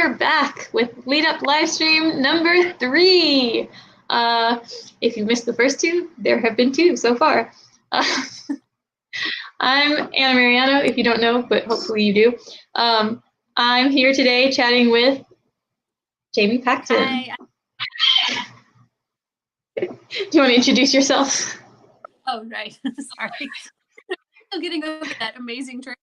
are back with Lead Up livestream number 3. If you missed the first 2, there have been 2 so far. I'm Anna Meriano, if you don't know, but hopefully you do. I'm here today chatting with Jamie Pacton. Hi. Do you want to introduce yourself? Oh, right. Sorry. Still getting over that amazing trick.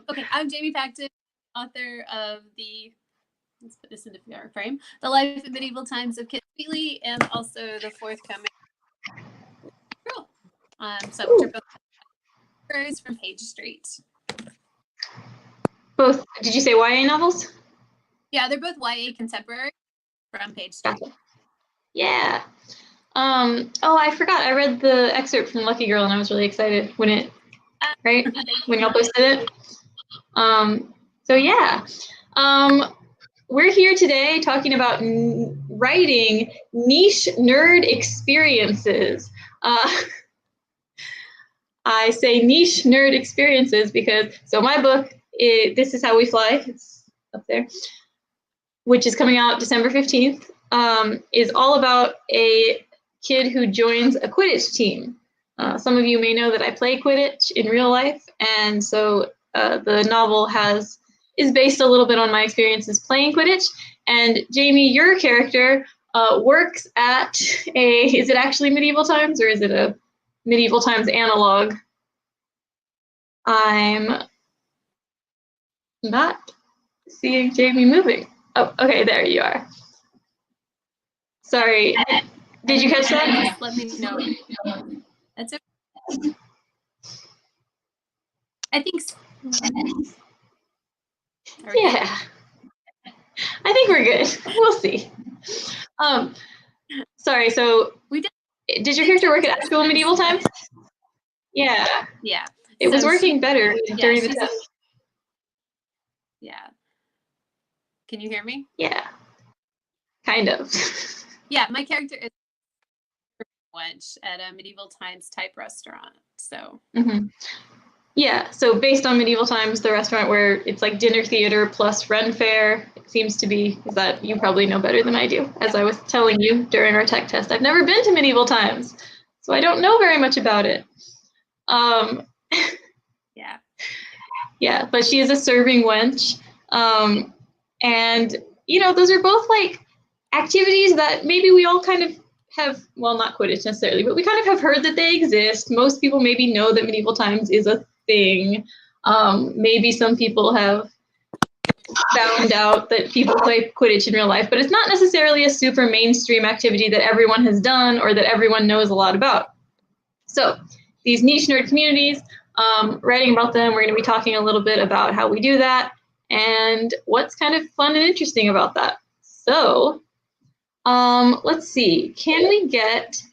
Okay, I'm Jamie Pacton, author of let's put this into frame, The Life in Medieval Times of Kit Wheatley, and also the forthcoming Girl. So which are both stories from Page Street. Both, did you say YA novels? Yeah, they're both YA contemporary from Page Street. Gotcha. Yeah. Oh, I forgot. I read the excerpt from Lucky Girl and I was really excited when it, right? When y'all posted it. So yeah. We're here today talking about writing niche nerd experiences. I say niche nerd experiences because, so my book, This Is How We Fly, it's up there, which is coming out December 15th, is all about a kid who joins a Quidditch team. Some of you may know that I play Quidditch in real life, and so the novel is based a little bit on my experiences playing Quidditch. And Jamie, your character works at is it actually Medieval Times or is it a Medieval Times analog? I'm not seeing Jamie moving. Oh, okay, there you are. Sorry, did you catch that? Just let me know. That's okay. I think so. Yeah, I think we're good. We'll see. Sorry, so did your character work at actual Medieval Times? Yeah. Yeah. It was working better during the test. Yeah. Can you hear me? Yeah. Kind of. Yeah, my character is lunch at a Medieval Times type restaurant. So. Mm-hmm. Yeah, so based on Medieval Times, the restaurant where it's like dinner theater plus Ren Fair, it seems to be, that you probably know better than I do. As I was telling you during our tech test, I've never been to Medieval Times, so I don't know very much about it. Yeah. Yeah, but she is a serving wench. And, you know, those are both like activities that maybe we all kind of have, well, not Quidditch necessarily, but we kind of have heard that they exist. Most people maybe know that Medieval Times is a thing. Maybe some people have found out that people play Quidditch in real life, but it's not necessarily a super mainstream activity that everyone has done or that everyone knows a lot about. So these niche nerd communities, writing about them, we're going to be talking a little bit about how we do that and what's kind of fun and interesting about that. So let's see, can we get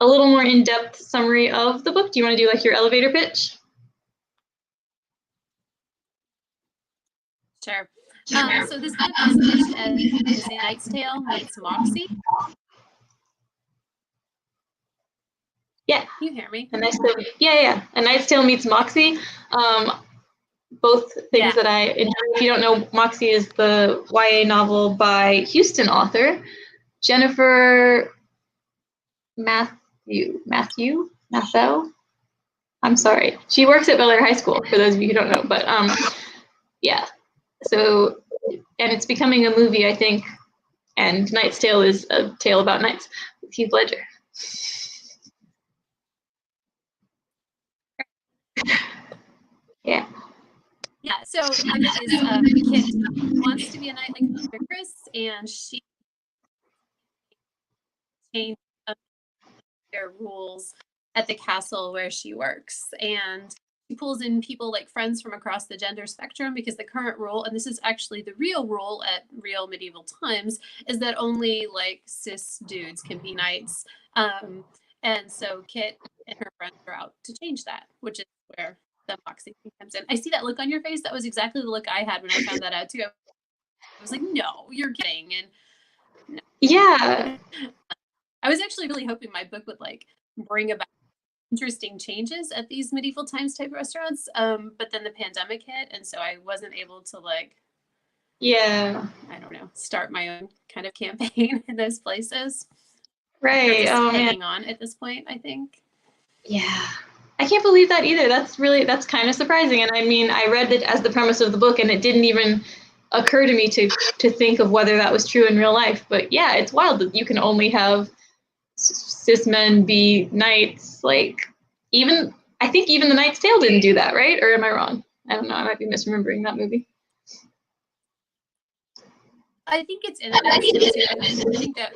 a little more in-depth summary of the book? Do you want to do like your elevator pitch? Sure. So this book is pitched as A Knight's Tale meets Moxie. Yeah. Can you hear me? A Knight's Tale meets Moxie. Both things that I enjoy. If you don't know, Moxie is the YA novel by Houston author Jennifer Matthew. I'm sorry. She works at Bel Air High School, for those of you who don't know. But yeah. So, and it's becoming a movie, I think. And Knight's Tale is a tale about knights with Heath Ledger. Yeah. Yeah. So my book is Kit wants to be a knight like Chris, and she changed their rules at the castle where she works, and she pulls in people like friends from across the gender spectrum, because the current rule, and this is actually the real rule at real Medieval Times, is that only like cis dudes can be knights. And so Kit and her friends are out to change that, which is where the Moxie comes in. I see that look on your face. That was exactly the look I had when I found that out too. I was like, no, you're kidding. And no. Yeah. I was actually really hoping my book would like bring about interesting changes at these medieval times type restaurants. But then the pandemic hit, and so I wasn't able to like, Yeah. I don't know, start my own kind of campaign in those places. Right. We're just Oh, hanging man. on at this point, I think. Yeah. I can't believe that either. That's kind of surprising. And I mean, I read it as the premise of the book, and it didn't even occur to me to think of whether that was true in real life. But yeah, it's wild that you can only have cis men be knights. Like, even I think even The Knight's Tale didn't do that, right? Or am I wrong? I don't know. I might be misremembering that movie. I think it's in The Knight's Tale too. I think that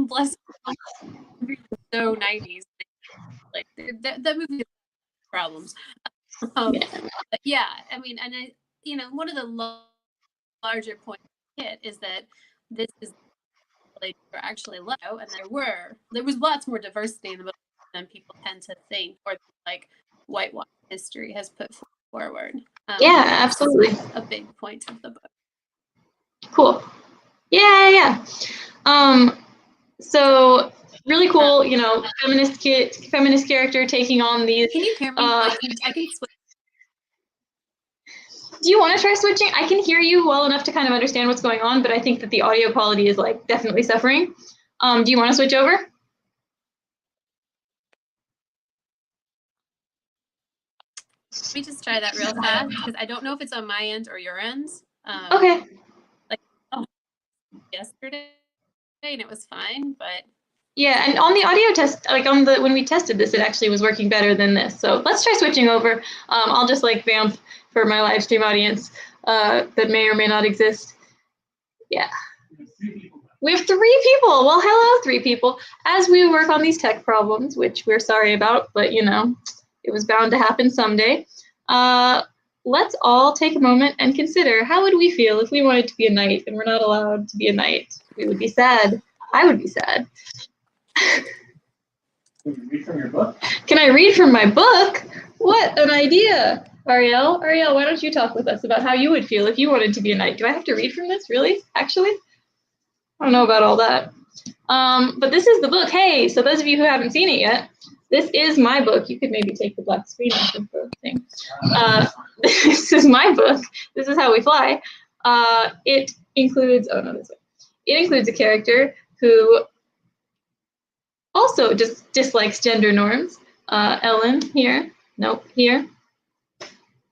bless so 90s. Like that movie has problems. But yeah, I mean, and one of the larger points hit is that this is like actually low, and there was lots more diversity in the book than people tend to think, or like whitewash history has put forward. Yeah, absolutely. A big point of the book. Cool. Yeah. So really cool, feminist character taking on these. Can you hear me? I can switch. Do you want to try switching? I can hear you well enough to kind of understand what's going on, but I think that the audio quality is like definitely suffering. Do you want to switch over? Let me just try that real fast because I don't know if it's on my end or your end. Okay. Yesterday, and it was fine, but yeah, and on the audio test, like when we tested this, it actually was working better than this. So let's try switching over. I'll just like vamp for my live stream audience that may or may not exist. Yeah. We have 3 people. Well, hello, 3 people. As we work on these tech problems, which we're sorry about, but it was bound to happen someday. Let's all take a moment and consider, how would we feel if we wanted to be a knight and we're not allowed to be a knight? We would be sad. I would be sad. Can you read from your book? Can I read from my book? What an idea. Ariel, why don't you talk with us about how you would feel if you wanted to be a knight? Do I have to read from this, really? Actually? I don't know about all that. But this is the book. Hey, so those of you who haven't seen it yet, this is my book. You could maybe take the black screen off of the thing. This is my book. This is How We Fly. It includes, It includes a character who also just dislikes gender norms. Ellen here. Nope, here.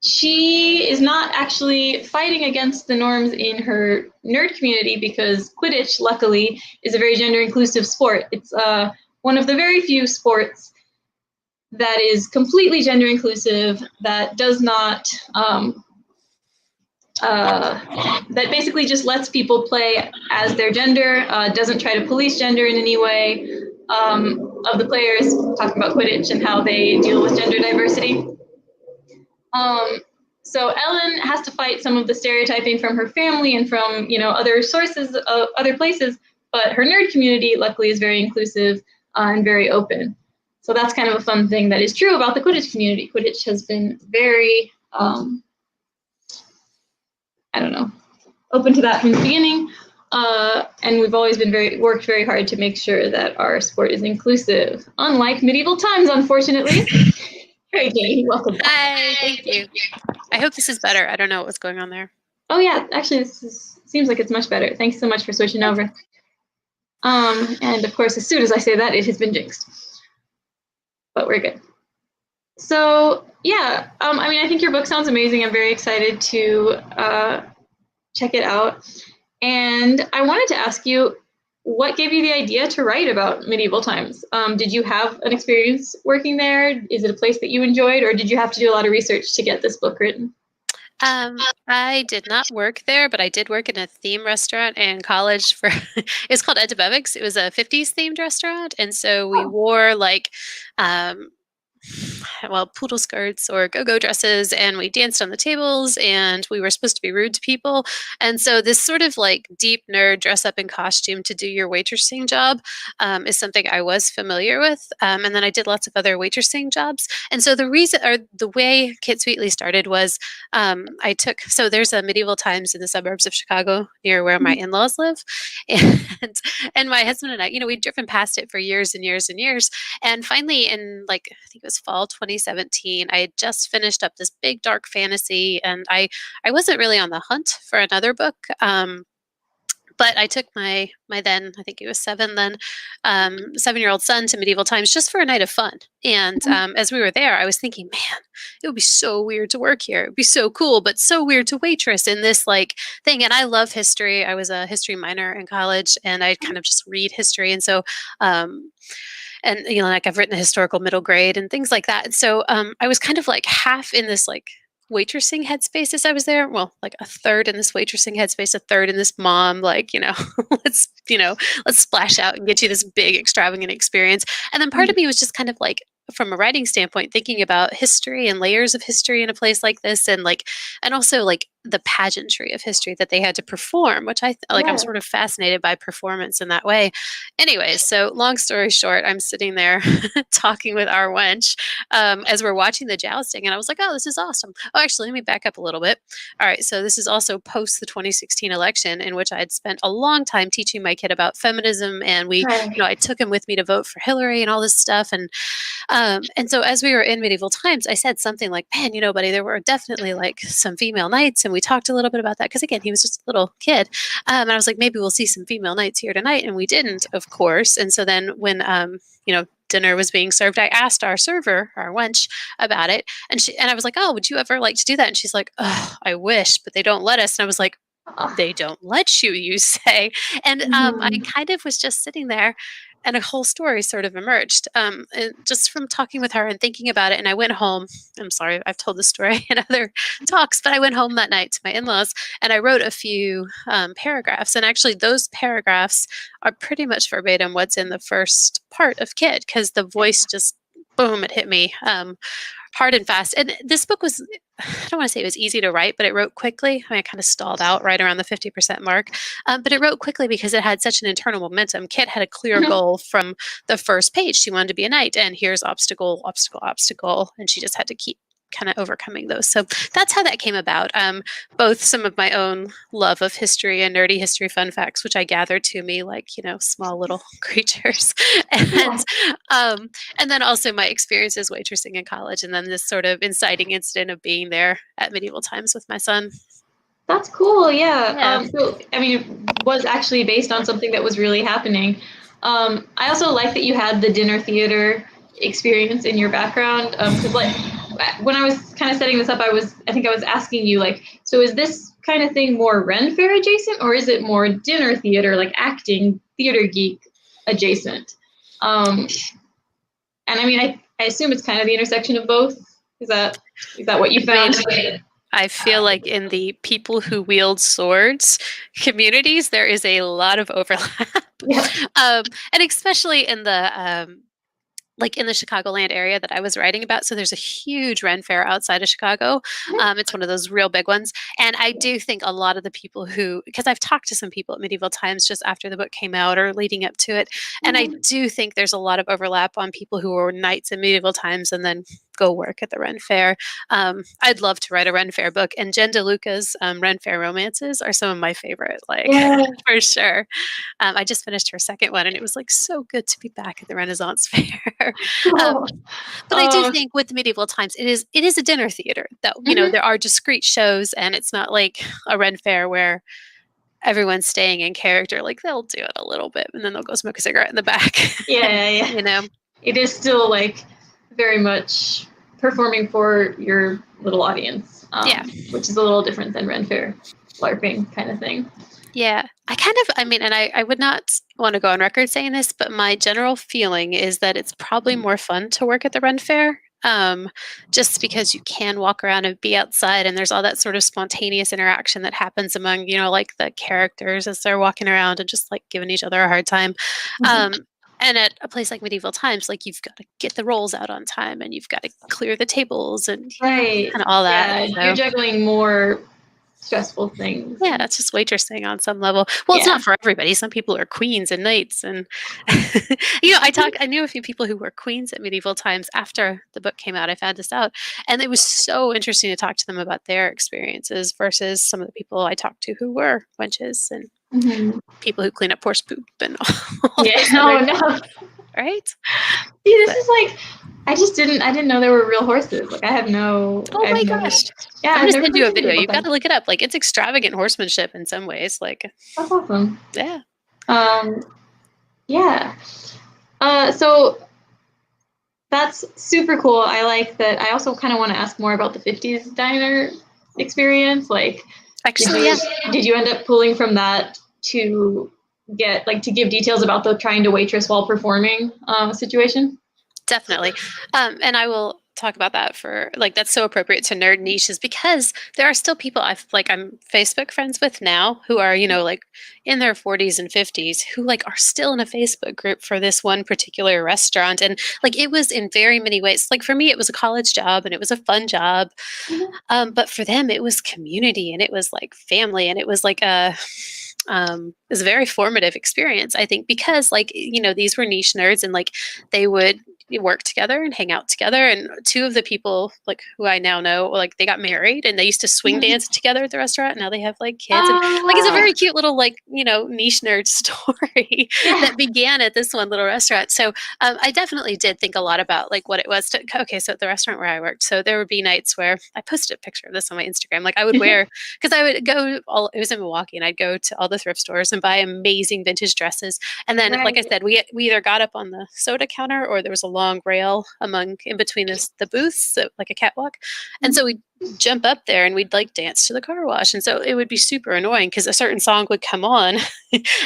She is not actually fighting against the norms in her nerd community because Quidditch, luckily, is a very gender-inclusive sport. It's one of the very few sports that is completely gender-inclusive, that does not, that basically just lets people play as their gender, doesn't try to police gender in any way. Of the players, talking about Quidditch and how they deal with gender diversity. So Ellen has to fight some of the stereotyping from her family and from, other sources, other places, but her nerd community, luckily, is very inclusive and very open. So that's kind of a fun thing that is true about the Quidditch community. Quidditch has been very, open to that from the beginning. And we've always been worked very hard to make sure that our sport is inclusive, unlike medieval times, unfortunately. Hey, Katie, welcome back. Hi, thank you. I hope this is better. I don't know what was going on there. Oh yeah, actually, seems like it's much better. Thanks so much for switching over. And of course, as soon as I say that, it has been jinxed. But we're good. So yeah, I think your book sounds amazing. I'm very excited to check it out. And I wanted to ask you, what gave you the idea to write about medieval times? Did you have an experience working there? Is it a place that you enjoyed, or did you have to do a lot of research to get this book written? I did not work there, but I did work in a theme restaurant in college for, it's called Ed It was a 50s themed restaurant. And so we wore like well, poodle skirts or go-go dresses, and we danced on the tables, and we were supposed to be rude to people. And so this sort of like deep nerd dress up in costume to do your waitressing job is something I was familiar with. And then I did lots of other waitressing jobs. And so the reason, or the way Kit Sweetly started was so there's a Medieval Times in the suburbs of Chicago near where my in-laws live. And, and my husband and I, we'd driven past it for years and years and years. And finally, in like, I think it was fall 2017, I had just finished up this big dark fantasy, and I wasn't really on the hunt for another book. But I took my then, I think he was 7 then, 7-year-old son to Medieval Times just for a night of fun. And as we were there, I was thinking, man, it would be so weird to work here. It would be so cool, but so weird to waitress in this like thing. And I love history. I was a history minor in college, and I kind of just read history. And so, and like I've written a historical middle grade and things like that. And so I was kind of like half in this like waitressing headspace as I was there. Well, like a third in this waitressing headspace, a third in this mom, like, let's splash out and get you this big extravagant experience. And then part of me was just kind of like, from a writing standpoint, thinking about history and layers of history in a place like this, and also like the pageantry of history that they had to perform, which I'm sort of fascinated by performance in that way. Anyways, so long story short, I'm sitting there talking with our wench as we're watching the jousting, and I was like, oh, this is awesome. Oh, actually, let me back up a little bit. All right, so this is also post the 2016 election, in which I had spent a long time teaching my kid about feminism, and I took him with me to vote for Hillary and all this stuff, and so as we were in Medieval Times, I said something like, man, buddy, there were definitely like some female knights. And we talked a little bit about that because, again, he was just a little kid. And I was like, maybe we'll see some female knights here tonight. And we didn't, of course. And so then when, dinner was being served, I asked our server, our wench, about it. And I was like, oh, would you ever like to do that? And she's like, oh, I wish, but they don't let us. And I was like, they don't let you say. And I kind of was just sitting there, and a whole story sort of emerged just from talking with her and thinking about it. And I went home. I'm sorry, I've told this story in other talks, but I went home that night to my in-laws, and I wrote a few paragraphs. And actually, those paragraphs are pretty much verbatim what's in the first part of Kid, because the voice just, boom, it hit me hard and fast. And this book was, I don't want to say it was easy to write, but it wrote quickly. I kind of stalled out right around the 50% mark. But it wrote quickly because it had such an internal momentum. Kit had a clear goal from the first page. She wanted to be a knight, and here's obstacle, obstacle, obstacle. And she just had to keep kind of overcoming those. So that's how that came about. Both some of my own love of history and nerdy history fun facts, which I gathered to me like, small little creatures. And then also my experiences waitressing in college, and then this sort of inciting incident of being there at Medieval Times with my son. That's cool. Yeah. So, it was actually based on something that was really happening. I also like that you had the dinner theater experience in your background. Because when I was kind of setting this up, I think I was asking you so is this kind of thing more Ren Fair adjacent, or is it more dinner theater, like acting, theater geek adjacent? And I assume it's kind of the intersection of both. Is that what you found? I feel like in the people who wield swords communities, there is a lot of overlap. Yeah. And especially in the in the Chicagoland area that I was writing about. So there's a huge Ren Fair outside of Chicago. It's one of those real big ones. And I do think a lot of the people because I've talked to some people at Medieval Times just after the book came out or leading up to it. And I do think there's a lot of overlap on people who were knights in Medieval Times and then go work at the Ren Fair. I'd love to write a Ren Fair book. And Jen DeLuca's Ren Fair romances are some of my favorite, for sure. I just finished her second one, and it was so good to be back at the Renaissance Fair. But I do think with Medieval Times, it is a dinner theater, though. There are discrete shows, and it's not like a Ren Fair where everyone's staying in character. They'll do it a little bit, and then they'll go smoke a cigarette in the back. Yeah. It is still very much performing for your little audience, which is a little different than Ren Fair LARPing kind of thing. Yeah, I would not want to go on record saying this, but my general feeling is that it's probably more fun to work at the Ren Fair, just because you can walk around and be outside, and there's all that sort of spontaneous interaction that happens among, the characters as they're walking around and just giving each other a hard time. And at a place like Medieval Times, like you've got to get the rolls out on time and you've got to clear the tables and Right. kind of all that. Yeah, So, you're juggling more stressful things. yeah, it's just waitressing on some level. Well, it's not for everybody. Some people are queens and knights, and I knew a few people who were queens at Medieval Times after the book came out. I found this out, and it was so interesting to talk to them about their experiences versus some of the people I talked to who were wenches and people who clean up horse poop and all those no. Right? See, this is like, I didn't know there were real horses. Like, I have no. Oh my gosh! Yeah, I'm gonna send you a video. You've got to look it up. Like, it's extravagant horsemanship in some ways. Like, that's awesome. Yeah. Yeah. So that's super cool. I like that. I also kind of want to ask more about the 50s diner experience. Like, actually, did you end up pulling from that to give details about the trying to waitress while performing situation? Definitely. And I will talk about that for that's so appropriate to nerd niches, because there are still people I'm Facebook friends with now who are, in their 40s and 50s who are still in a Facebook group for this one particular restaurant. And it was in very many ways, for me, it was a college job and it was a fun job. But for them, it was community and it was family, and it was it was a very formative experience, I think, because these were niche nerds and they would work together and hang out together. And two of the people who I now know, they got married and they used to swing dance together at the restaurant. And now they have kids. And it's a very cute little niche nerd story that began at this one little restaurant. So I definitely did think a lot about what it was to, so at the restaurant where I worked, so there would be nights where I posted a picture of this on my Instagram. I would wear, because I would go it was in Milwaukee, and I'd go to all the thrift stores and buy amazing vintage dresses. And then, like I said, we either got up on the soda counter or there was a long rail in between the booths, so like a catwalk. And so we'd jump up there and we'd dance to the car wash. And so it would be super annoying because a certain song would come on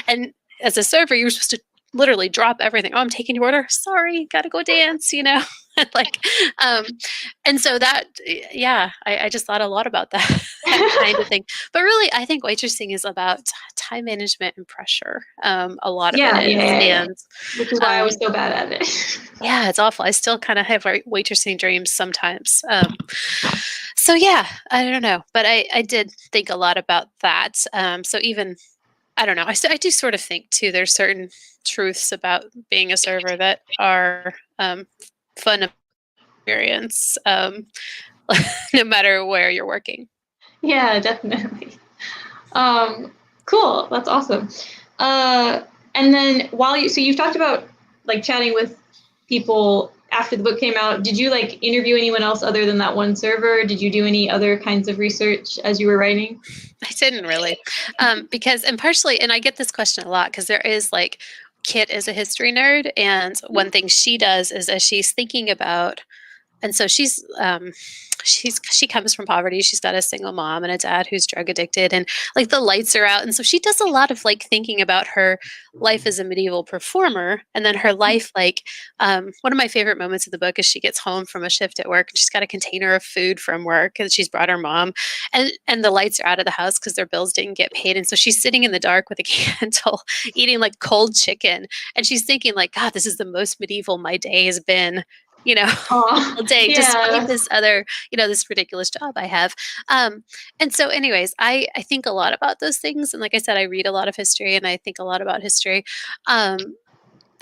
and as a server, you were supposed to literally drop everything. Oh, I'm taking your order. Sorry, gotta go dance, and so that, I just thought a lot about that, that kind of thing. But really, I think waitressing is about time management and pressure. A lot of it is. And, which is why I was so bad at it. Yeah, it's awful. I still kind of have waitressing dreams sometimes. So yeah, I don't know, but I did think a lot about that. So even, I don't know, I do sort of think too, there's certain truths about being a server that are fun experience, no matter where you're working. Yeah, definitely. Cool. That's awesome. And then so you've talked about chatting with people after the book came out. Did you interview anyone else other than that one server? Did you do any other kinds of research as you were writing? I didn't really, because, and partially, and I get this question a lot because there is Kit is a history nerd, and one thing she does is as she's thinking about, and so she comes from poverty. She's got a single mom and a dad who's drug addicted, and the lights are out. And so she does a lot of thinking about her life as a medieval performer, and then her life, one of my favorite moments of the book is she gets home from a shift at work and she's got a container of food from work and she's brought her mom, and the lights are out of the house because their bills didn't get paid. And so she's sitting in the dark with a candle eating cold chicken. And she's thinking God, this is the most medieval my day has been, all day, despite this other, this ridiculous job I have. And so anyways, I think a lot about those things. And like I said, I read a lot of history and I think a lot about history.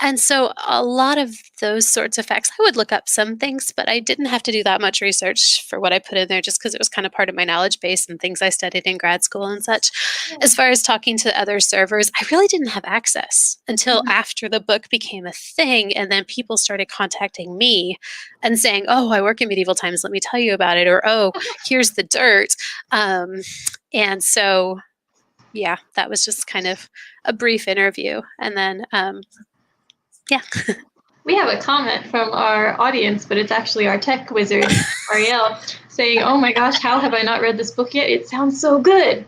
And so a lot of those sorts of facts, I would look up some things, but I didn't have to do that much research for what I put in there just because it was kind of part of my knowledge base and things I studied in grad school and such. Yeah. As far as talking to other servers, I really didn't have access until after the book became a thing. And then people started contacting me and saying, oh, I work in Medieval Times, let me tell you about it. Or, oh, here's the dirt. And so, yeah, that was just kind of a brief interview. And then, yeah. We have a comment from our audience, but it's actually our tech wizard, Ariel, saying, oh my gosh, how have I not read this book yet? It sounds so good.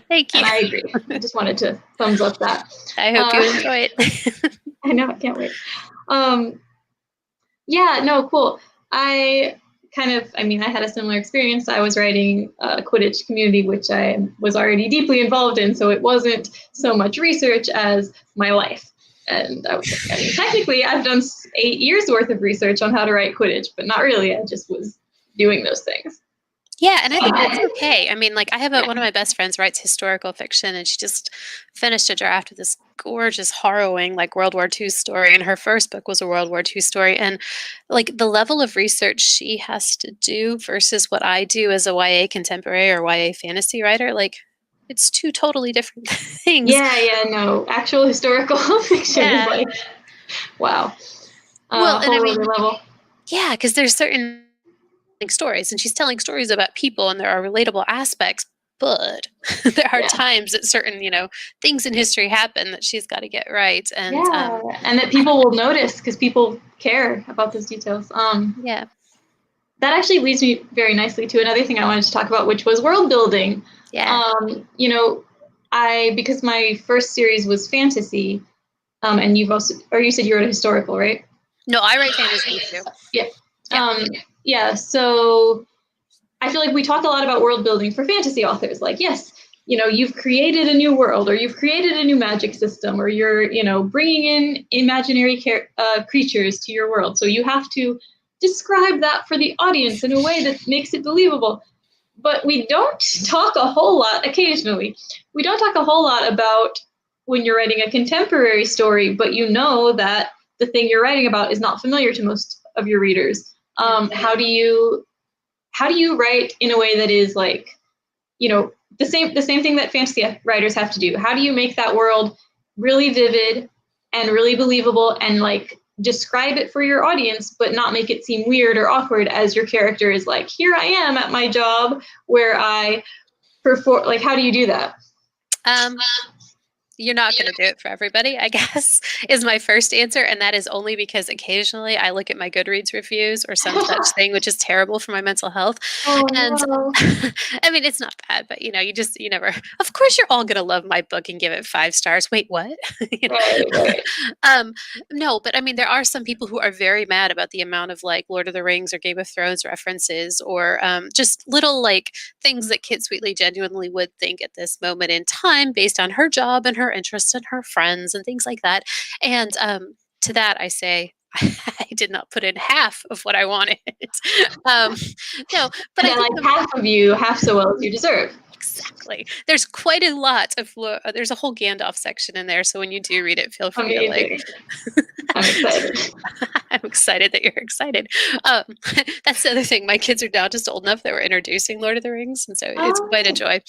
Thank you. And I agree. I just wanted to thumbs up that. I hope you enjoy it. I know, I can't wait. Yeah, no, cool. I had a similar experience. I was writing a Quidditch community, which I was already deeply involved in, so it wasn't so much research as my life. And I was like, I mean, technically, I've done 8 years worth of research on how to write Quidditch, but not really. I just was doing those things. Yeah, and I think that's okay. I mean, like, I have one of my best friends writes historical fiction, and she just finished a draft of this gorgeous, harrowing, like, World War II story, and her first book was a World War II story, and, like, the level of research she has to do versus what I do as a YA contemporary or YA fantasy writer, like, it's 2 totally different things. Yeah, no. Actual historical fiction is like, wow. Well, and I whole mean, other level. yeah, because there's certain stories, and she's telling stories about people, and there are relatable aspects, but there are times that certain, things in history happen that she's got to get right. And and that people will notice because people care about those details. Yeah. That actually leads me very nicely to another thing I wanted to talk about, which was world building. Yeah. Because my first series was fantasy, and you said you wrote a historical, right? No, I write fantasy too. Yeah. So I feel like we talk a lot about world building for fantasy authors. Like, yes, you've created a new world, or you've created a new magic system, or you're, bringing in imaginary creatures to your world. So you have to describe that for the audience in a way that makes it believable. But we don't talk a whole lot, occasionally, we don't talk a whole lot about when you're writing a contemporary story, but that the thing you're writing about is not familiar to most of your readers. How do you write in a way that is like, the same thing that fantasy writers have to do? How do you make that world really vivid and really believable, and like describe it for your audience, but not make it seem weird or awkward as your character is like, here I am at my job where I perform? Like, how do you do that? You're not going to do it for everybody, I guess, is my first answer. And that is only because occasionally I look at my Goodreads reviews or some such thing, which is terrible for my mental health. Oh, and no. I mean, it's not bad, but you never, of course you're all going to love my book and give it 5 stars. Wait, what? Right. No, but I mean, there are some people who are very mad about the amount of like Lord of the Rings or Game of Thrones references, or just little like things that Kit Sweetly genuinely would think at this moment in time based on her job and her interests and her friends and things like that. And to that I say, I did not put in half of what I wanted. No, but I like half of you, half so well as you deserve. Exactly. There's quite a lot of, there's a whole Gandalf section in there. So when you do read it, feel free to like, I'm excited. I'm excited that you're excited. That's the other thing. My kids are now just old enough that we're introducing Lord of the Rings. And so it's quite a joy.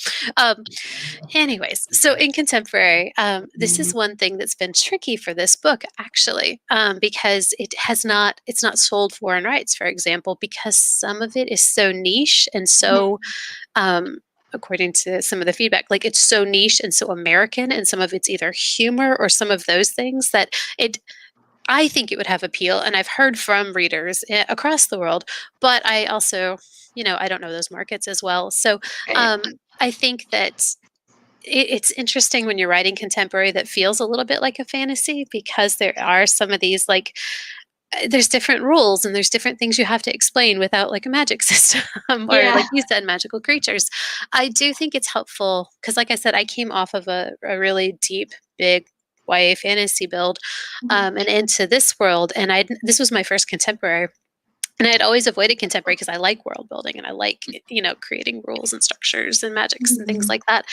Anyways, so in contemporary, this is one thing that's been tricky for this book, actually, because it's not sold foreign rights, for example, because some of it is so niche and so, according to some of the feedback, like it's so niche and so American, and some of it's either humor or some of those things that I think it would have appeal. And I've heard from readers across the world, but I also, I don't know those markets as well. So I think that it's interesting when you're writing contemporary that feels a little bit like a fantasy, because there are some of these like, there's different rules and there's different things you have to explain without like a magic system or like you said, magical creatures. I do think it's helpful because, like I said, I came off of a really deep, big YA fantasy build and into this world. And this was my first contemporary. And I had always avoided contemporary because I like world building and I like, creating rules and structures and magics and things like that.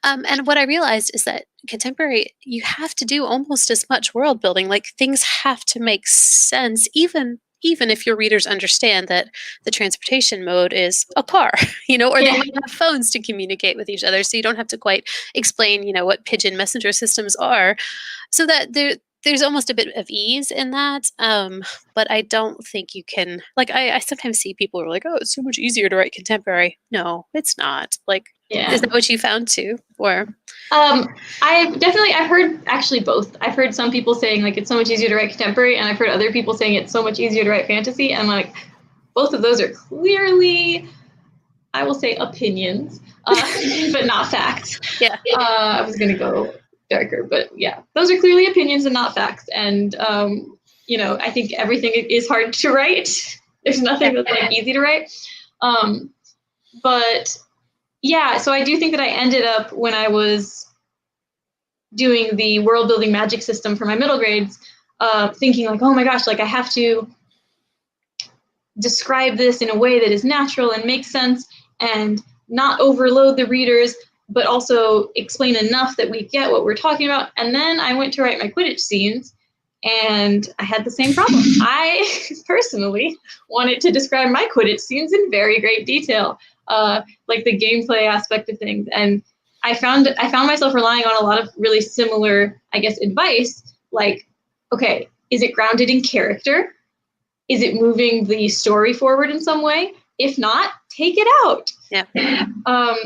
And what I realized is that contemporary, you have to do almost as much world building. Like things have to make sense, even if your readers understand that the transportation mode is a car, or they might have phones to communicate with each other. So you don't have to quite explain, what pigeon messenger systems are, so that there's almost a bit of ease in that. But I don't think you can, like, I sometimes see people who are like, oh, it's so much easier to write contemporary. No, it's not. Like, is that what you found too? Or I've heard actually both. I've heard some people saying like it's so much easier to write contemporary, and I've heard other people saying it's so much easier to write fantasy. And like, both of those are clearly, I will say, opinions, but not facts. Yeah. I was gonna go darker, but yeah, those are clearly opinions and not facts. And I think everything is hard to write. There's nothing that's like easy to write. But yeah, so I do think that I ended up, when I was doing the world building magic system for my middle grades, thinking like, oh my gosh, like I have to describe this in a way that is natural and makes sense and not overload the readers, but also explain enough that we get what we're talking about. And then I went to write my Quidditch scenes, and I had the same problem. I personally wanted to describe my Quidditch scenes in very great detail, like the gameplay aspect of things. And I found myself relying on a lot of really similar, I guess, advice, like, okay, is it grounded in character? Is it moving the story forward in some way? If not, take it out. Yeah.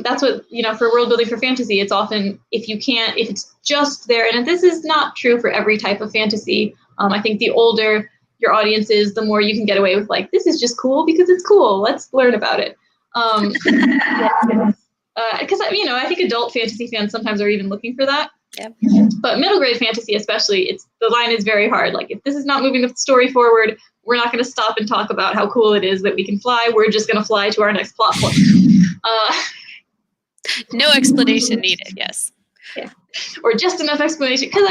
That's what, for world building for fantasy, it's often, if it's just there, and this is not true for every type of fantasy. I think the older your audience is, the more you can get away with like, this is just cool because it's cool. Let's learn about it. Because I think adult fantasy fans sometimes are even looking for that. Yeah. But middle grade fantasy, especially, the line is very hard. Like, if this is not moving the story forward, we're not going to stop and talk about how cool it is that we can fly. We're just going to fly to our next plot point. No explanation needed. Yes. Yeah. Or just enough explanation, because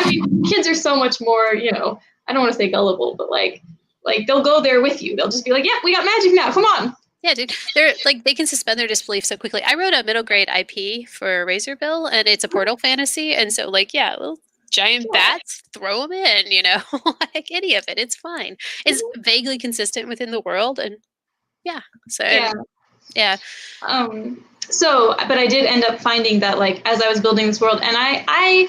kids are so much more. I don't want to say gullible, but like they'll go there with you. They'll just be like, "Yeah, we got magic now. Come on." Yeah, dude. They're like, they can suspend their disbelief so quickly. I wrote a middle grade IP for Razorbill, and it's a portal fantasy, and so like, yeah, little giant bats, throw them in, like any of it, it's fine. It's vaguely consistent within the world, and yeah. So yeah. But I did end up finding that, like, as I was building this world, and I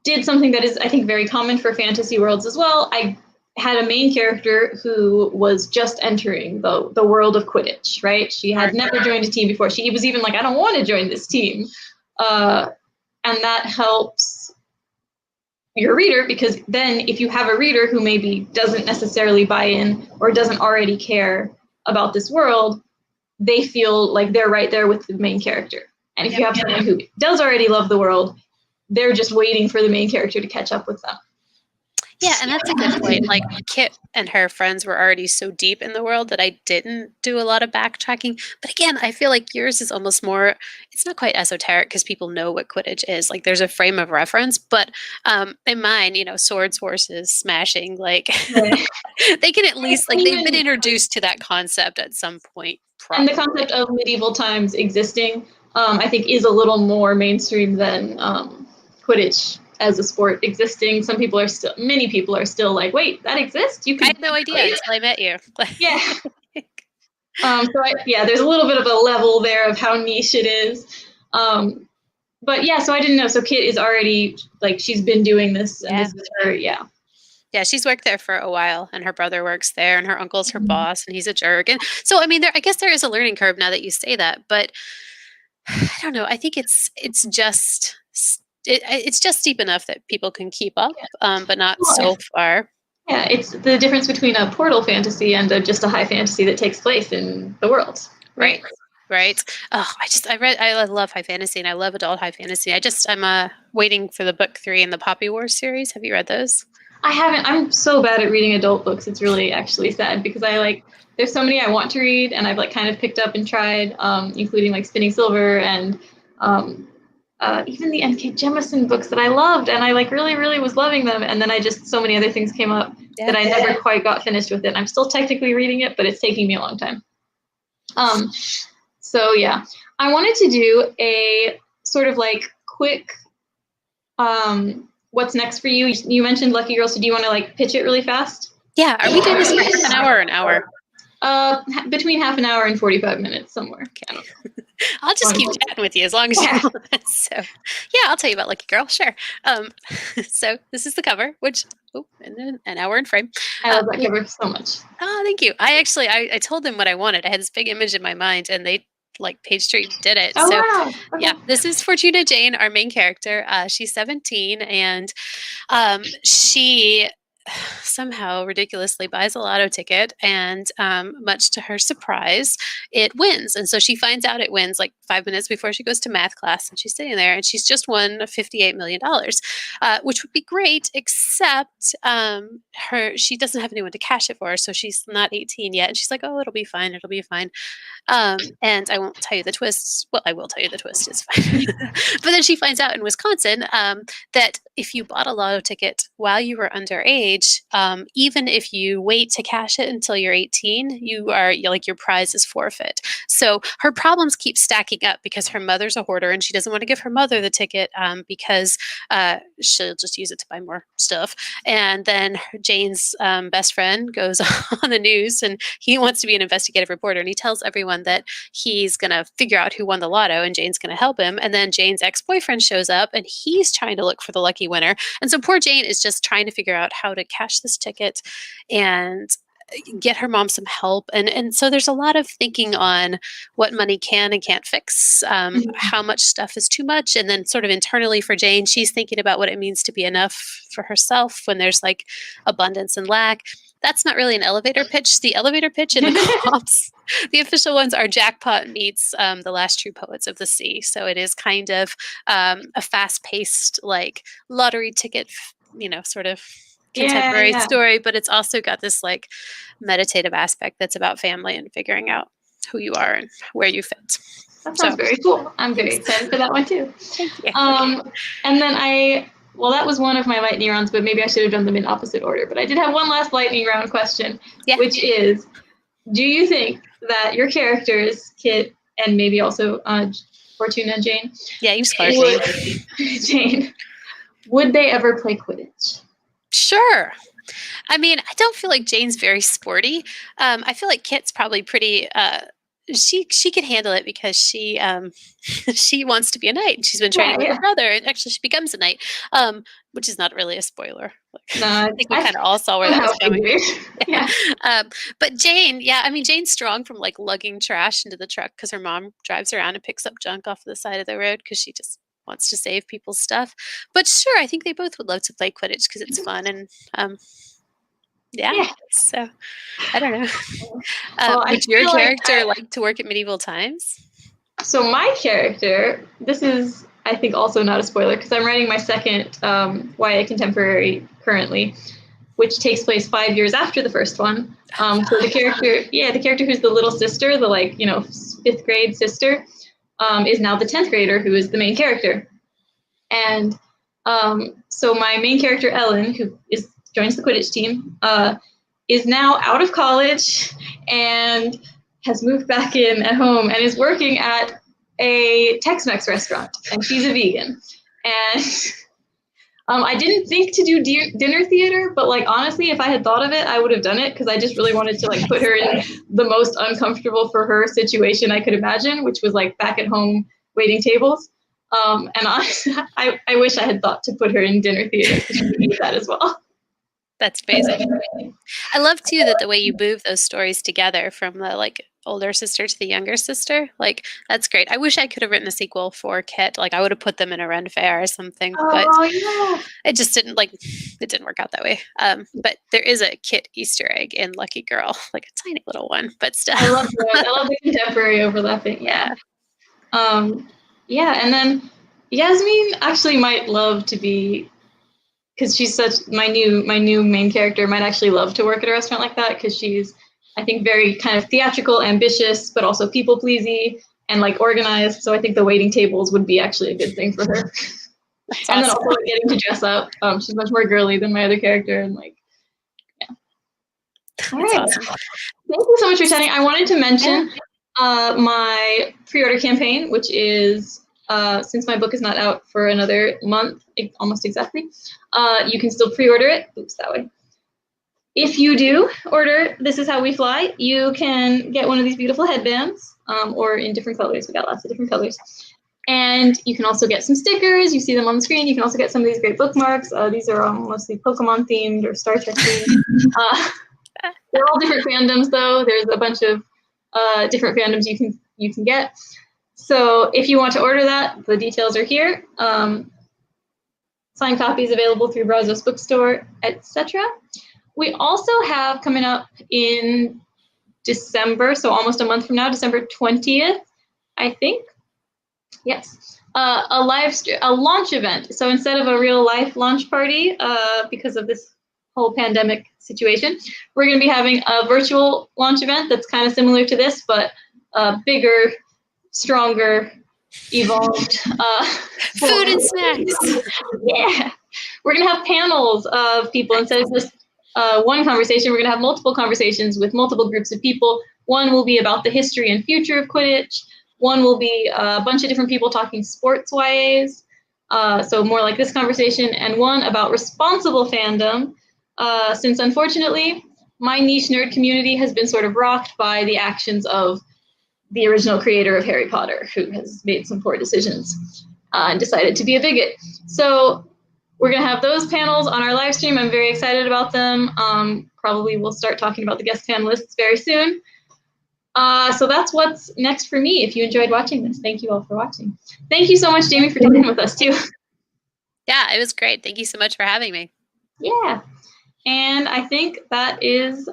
did something that is, I think, very common for fantasy worlds as well. I had a main character who was just entering the world of Quidditch, right? She had never joined a team before. She was even like, I don't want to join this team. And that helps your reader, because then if you have a reader who maybe doesn't necessarily buy in or doesn't already care about this world, they feel like they're right there with the main character. And if you have someone who does already love the world, they're just waiting for the main character to catch up with them. Yeah, and that's a good point. Like, Kit and her friends were already so deep in the world that I didn't do a lot of backtracking. But again, I feel like yours is almost more, it's not quite esoteric because people know what Quidditch is. Like, there's a frame of reference. But in mine, swords, horses, smashing, like, they can at least, like, they've been introduced to that concept at some point. Probably. And the concept of medieval times existing, I think, is a little more mainstream than Quidditch as a sport existing. Many people are still like, wait, that exists? I had no idea until I met you. Yeah. There's a little bit of a level there of how niche it is. But yeah, so I didn't know. So Kit is already, like, she's been doing this, and this is her, Yeah, she's worked there for a while, and her brother works there, and her uncle's her boss, and he's a jerk. And so, I mean, I guess there is a learning curve now that you say that, but I don't know. I think it's just steep enough that people can keep up, but not so far. Yeah, it's the difference between a portal fantasy and just a high fantasy that takes place in the world. Right. Oh, I love high fantasy, and I love adult high fantasy. I'm waiting for the book 3 in the Poppy Wars series. Have you read those? I haven't. I'm so bad at reading adult books. It's really actually sad, because there's so many I want to read, and I've like kind of picked up and tried, including like Spinning Silver and even the N.K. Jemisin books that I loved, and I like really, really was loving them. And then so many other things came up that I never quite got finished with it. I'm still technically reading it, but it's taking me a long time. So yeah, I wanted to do a sort of like quick, what's next for you? You mentioned Lucky Girl, so do you want to like pitch it really fast? Yeah, are we doing this for half an hour or an hour? Between half an hour and 45 minutes, somewhere. Okay. I'll just keep chatting with you as long as you want. So yeah, I'll tell you about Lucky Girl. Sure. So this is the cover, which an hour in frame. I love that cover so much. Oh, thank you. I told them what I wanted. I had this big image in my mind, and they Page Street did it. Oh, so wow. Okay. Yeah, this is Fortuna Jane, our main character. She's 17, and she somehow ridiculously buys a lotto ticket, and much to her surprise, it wins. And so she finds out it wins like 5 minutes before she goes to math class, and she's sitting there and she's just won $58 million, which would be great, except she doesn't have anyone to cash it for her, so she's not 18 yet. And she's like, oh, it'll be fine, it'll be fine. And I won't tell you the twists. Well, I will tell you the twist. It's fine. But then she finds out in Wisconsin that if you bought a lotto ticket while you were underage, even if you wait to cash it until you're 18, your prize is forfeit. So her problems keep stacking up because her mother's a hoarder and she doesn't want to give her mother the ticket because she'll just use it to buy more stuff. And then Jane's best friend goes on the news, and he wants to be an investigative reporter, and he tells everyone that he's going to figure out who won the lotto and Jane's going to help him. And then Jane's ex-boyfriend shows up and he's trying to look for the lucky winner. And so poor Jane is just trying to figure out how to cash this ticket and get her mom some help. And so there's a lot of thinking on what money can and can't fix, how much stuff is too much. And then sort of internally for Jane, she's thinking about what it means to be enough for herself when there's like abundance and lack. That's not really an elevator pitch. The elevator pitch in the comps, the official ones, are Jackpot meets The Last True Poets of the Sea. So it is kind of a fast-paced, like lottery ticket, sort of contemporary story, but it's also got this like meditative aspect that's about family and figuring out who you are and where you fit. That sounds very cool. I'm very excited for that one too. Thank you. And then that was one of my lightning rounds, but maybe I should have done them in opposite order. But I did have one last lightning round question, which is, do you think that your characters, Kit, and maybe also Fortuna and Jane? Yeah, you just call her Jane. Would they ever play Quidditch? Sure. I mean, I don't feel like Jane's very sporty. I feel like Kit's probably pretty... She can handle it because she she wants to be a knight, and she's been training with her brother, and actually she becomes a knight, which is not really a spoiler. I think we kind of all saw where that was going. But Jane, Jane's strong from like lugging trash into the truck because her mom drives around and picks up junk off the side of the road because she just wants to save people's stuff. But sure, I think they both would love to play Quidditch because it's fun and so I don't know. Would your character like to work at medieval times? So my character, this is, I think, also not a spoiler because I'm writing my second YA contemporary currently, which takes place 5 years after the first one. So the character who's the little sister, the 5th grade sister, is now the 10th grader who is the main character. And so my main character, Ellen, who joins the Quidditch team, is now out of college and has moved back in at home and is working at a Tex-Mex restaurant, and she's a vegan. And I didn't think to do dinner theater, but honestly, if I had thought of it, I would have done it because I just really wanted to put her in the most uncomfortable for her situation I could imagine, which was back at home waiting tables. And honestly, I wish I had thought to put her in dinner theater because she would need that as well. That's amazing. I love too that the way you move those stories together from the older sister to the younger sister, that's great. I wish I could have written a sequel for Kit. I would have put them in a Ren fair or something, but it just didn't it didn't work out that way. But there is a Kit Easter egg in Lucky Girl, a tiny little one, but still. I love the contemporary overlapping. Yeah. And then Yasmin actually might love to be, because she's my new main character might actually love to work at a restaurant like that because she's, I think, very kind of theatrical, ambitious, but also people pleasy and organized. So I think the waiting tables would be actually a good thing for her. That's and awesome. then also getting to dress up. She's much more girly than my other character, and All right. Awesome. Thank you so much for chatting. I wanted to mention my pre-order campaign, which is since my book is not out for another month, almost exactly, you can still pre-order it. Oops, that way. If you do order This Is How We Fly, you can get one of these beautiful headbands, or in different colors. We got lots of different colors. And you can also get some stickers. You see them on the screen. You can also get some of these great bookmarks. These are all mostly Pokemon themed or Star Trek themed. They're all different fandoms, though. There's a bunch of different fandoms you can get. So if you want to order that, the details are here. signed copies available through Brazos Bookstore, etc. We also have coming up in December, so almost a month from now, December 20th, I think. Yes, a launch event. So instead of a real life launch party, because of this whole pandemic situation, we're going to be having a virtual launch event that's kind of similar to this, but bigger, stronger, evolved. Food and snacks. Yeah, we're going to have panels of people instead of just one conversation. We're going to have multiple conversations with multiple groups of people. One will be about the history and future of Quidditch. One will be a bunch of different people talking sports YAs, so more like this conversation, and one about responsible fandom, since unfortunately my niche nerd community has been sort of rocked by the actions of the original creator of Harry Potter, who has made some poor decisions and decided to be a bigot. So we're going to have those panels on our live stream. I'm very excited about them. Probably we'll start talking about the guest panelists very soon. So that's what's next for me. If you enjoyed watching this, thank you all for watching. Thank you so much, Jamie, for talking with us too. Yeah, it was great. Thank you so much for having me. Yeah. And I think that is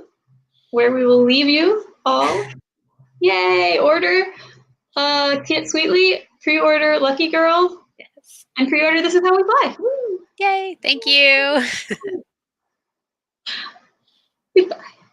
where we will leave you all. Yay! Order Kit Sweetly, pre-order Lucky Girl, Yes. and pre-order This Is How We Fly. Woo! Yay! Thank you. Goodbye.